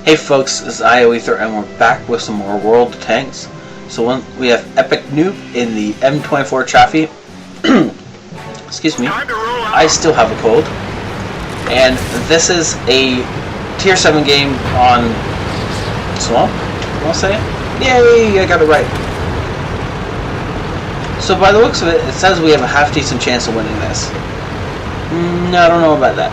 Hey folks, this is ioether and we're back with some more World of Tanks. So we have EpicNewb in the M24 Chaffee. Excuse me, I still have a cold. And this is a tier 7 game on Swamp, I'll say. Yay, I got it right. So by the looks of it, it says we have a half decent chance of winning this. I don't know about that.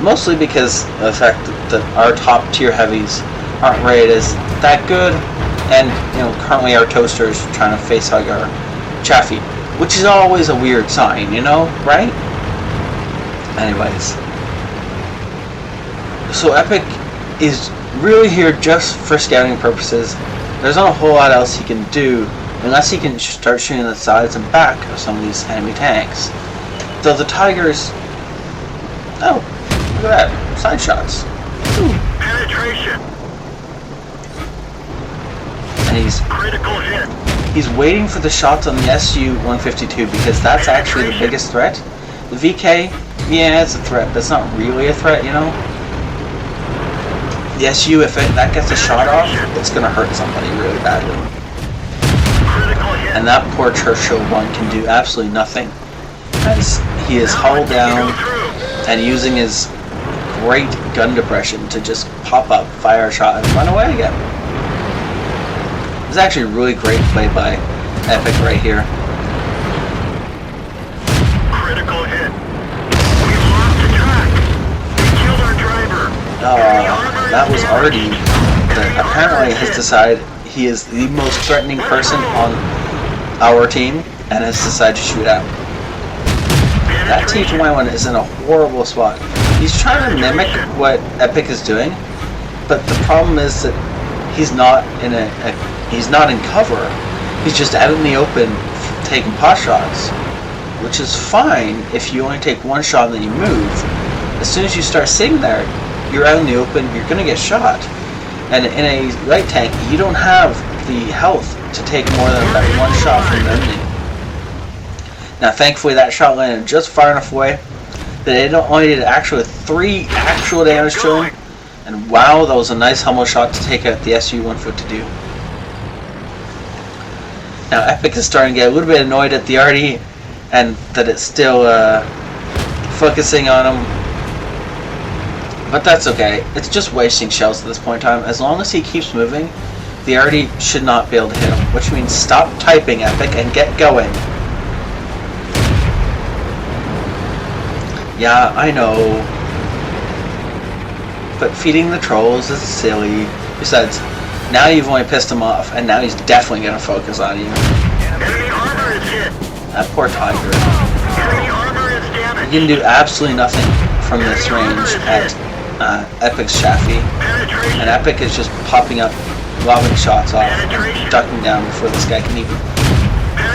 Mostly because of the fact that our top tier heavies aren't rated as that good, and currently our toaster is trying to face hug our Chaffee, which is always a weird sign, right? Anyways, so Epic is really here just for scouting purposes. There's not a whole lot else he can do unless he can start shooting the sides and back of some of these enemy tanks. Though the Tigers, look at that, side shots. Ooh. Penetration. And he's critical hit. He's waiting for the shots on the SU-152 because that's actually the biggest threat. The VK, yeah, it's a threat, but it's not really a threat, The SU, if that gets a shot off, it's gonna hurt somebody really badly. Critical hit. And that poor Churchill one can do absolutely nothing, as he is hulled down and using his great gun depression to just pop up, fire a shot, and run away again. It's actually a really great play by Epic right here. Critical hit. We've lost the track. We killed our driver. That was Artie that apparently has decided he is the most threatening person on our team and has decided to shoot out. That T21 is in a horrible spot. He's trying to mimic what Epic is doing, but the problem is that he's not in cover. He's just out in the open taking pot shots, which is fine if you only take one shot and then you move. As soon as you start sitting there, you're out in the open, you're gonna get shot. And in a light tank, you don't have the health to take more than that one shot from the enemy. Now thankfully that shot landed just far enough away that it only did actually 3 actual damage to him, and wow, that was a nice Hummel shot to take out the SU-152. Now Epic is starting to get a little bit annoyed at the RD, and that it's still focusing on him, but that's okay. It's just wasting shells at this point in time. As long as he keeps moving, the RD should not be able to hit him, which means stop typing, Epic, and get going. Yeah, I know. But feeding the trolls is silly. Besides, now you've only pissed him off, and now he's definitely going to focus on you. Enemy armor is hit. That poor Tiger. Enemy armor is damaged. You can do absolutely nothing from this range at Epic's Chaffee. Penetration. And Epic is just popping up, lobbing shots off, and ducking down before this guy can even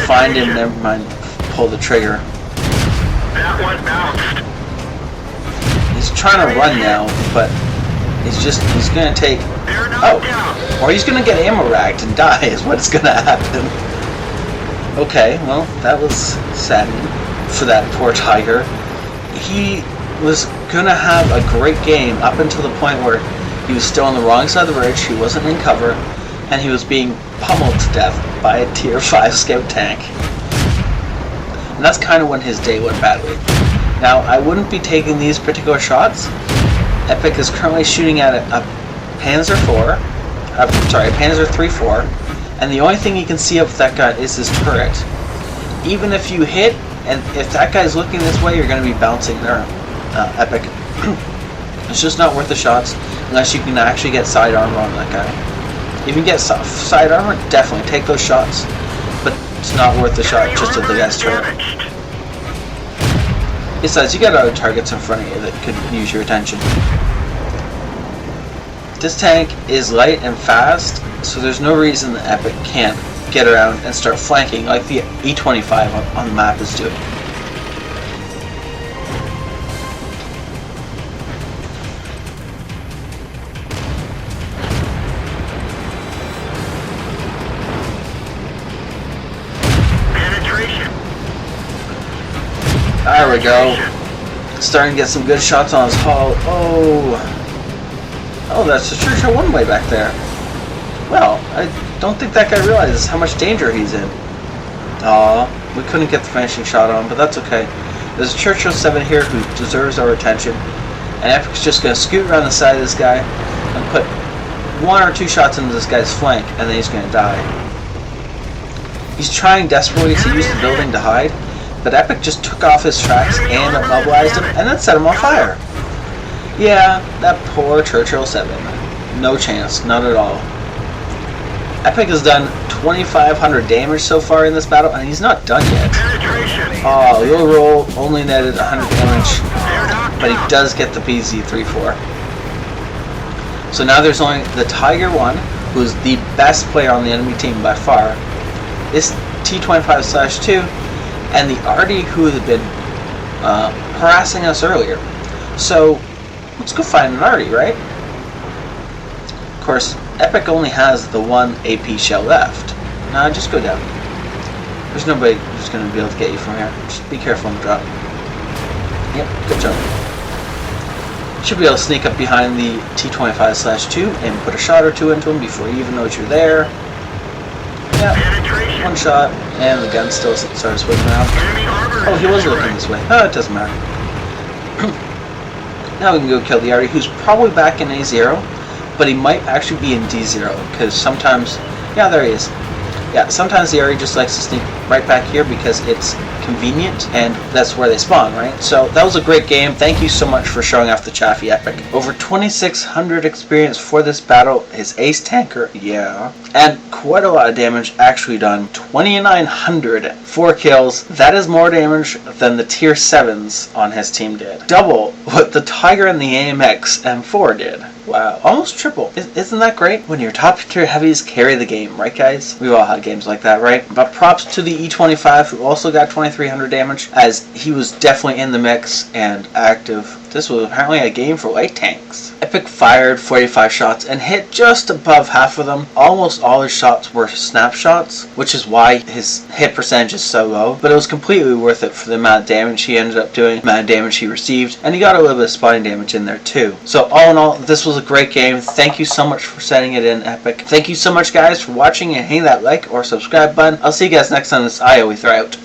find him, never mind pull the trigger. That one bounced. He's trying to run now, but he's gonna take, They're knocked down. or he's gonna get ammo racked and die is what's gonna happen. Okay, well, that was saddening for that poor Tiger. He was gonna have a great game up until the point where he was still on the wrong side of the ridge, he wasn't in cover, and he was being pummeled to death by a tier 5 scout tank. And that's kind of when his day went badly. Now, I wouldn't be taking these particular shots. Epic is currently shooting at a Panzer III-4, and the only thing you can see of that guy is his turret. Even if you hit, and if that guy's looking this way, you're going to be bouncing there, Epic. It's just not worth the shots unless you can actually get side armor on that guy. If you can get side armor, definitely take those shots, but it's not worth the shot just at the guy's turret. Besides, you got other targets in front of you that could use your attention. This tank is light and fast, so there's no reason that Epic can't get around and start flanking like the E25 on the map is doing. There we go. Starting to get some good shots on his hull. Oh, Oh, that's the Churchill one-way back there. Well, I don't think that guy realizes how much danger he's in. Aw, we couldn't get the finishing shot on, but that's okay. There's a Churchill 7 here who deserves our attention, and Epic's just going to scoot around the side of this guy and put 1 or 2 shots into this guy's flank, and then he's going to die. He's trying desperately to use the building to hide, but Epic just took off his tracks and immobilized him, and then set him on fire. Yeah, that poor Churchill 7. No chance, not at all. Epic has done 2,500 damage so far in this battle, and he's not done yet. Oh, Lil Roll only netted 100 damage, but he does get the PZ-34. So now there's only the Tiger 1, who's the best player on the enemy team by far, this T-25/2, and the Artie who had been harassing us earlier. So let's go find an Artie, right? Of course, Epic only has the 1 AP shell left. Nah, just go down. There's nobody who's going to be able to get you from here. Just be careful on the drop. Yep, good job. Should be able to sneak up behind the T-25/2 and put a shot or 2 into him before you even know you're there. Yep, 1 shot, and the gun still starts swinging around. Oh, he was looking this way. Oh, it doesn't matter. Now we can go kill the Artie, who's probably back in A0, but he might actually be in D0, because sometimes, yeah, there he is. Yeah, sometimes the Artie just likes to sneak right back here because it's convenient, and that's where they spawn, right? So that was a great game. Thank you so much for showing off the Chaffee Epic. Over 2,600 experience for this battle. His ace tanker, yeah. And quite a lot of damage actually done. 2,900, 4 kills. That is more damage than the tier 7s on his team did. Double what the Tiger and the AMX M4 did. Wow, almost triple. Isn't that great? When your top tier heavies carry the game, right guys? We've all had games like that, right? But props to the E25 who also got 2,300 damage, as he was definitely in the mix and active. This was apparently a game for light tanks. Epic fired 45 shots and hit just above half of them. Almost all his shots were snapshots, which is why his hit percentage is so low. But it was completely worth it for the amount of damage he ended up doing, the amount of damage he received, and he got a little bit of spotting damage in there too. So all in all, this was a great game. Thank you so much for sending it in, Epic. Thank you so much guys for watching, and hitting that like or subscribe button. I'll see you guys next time. This ioether out.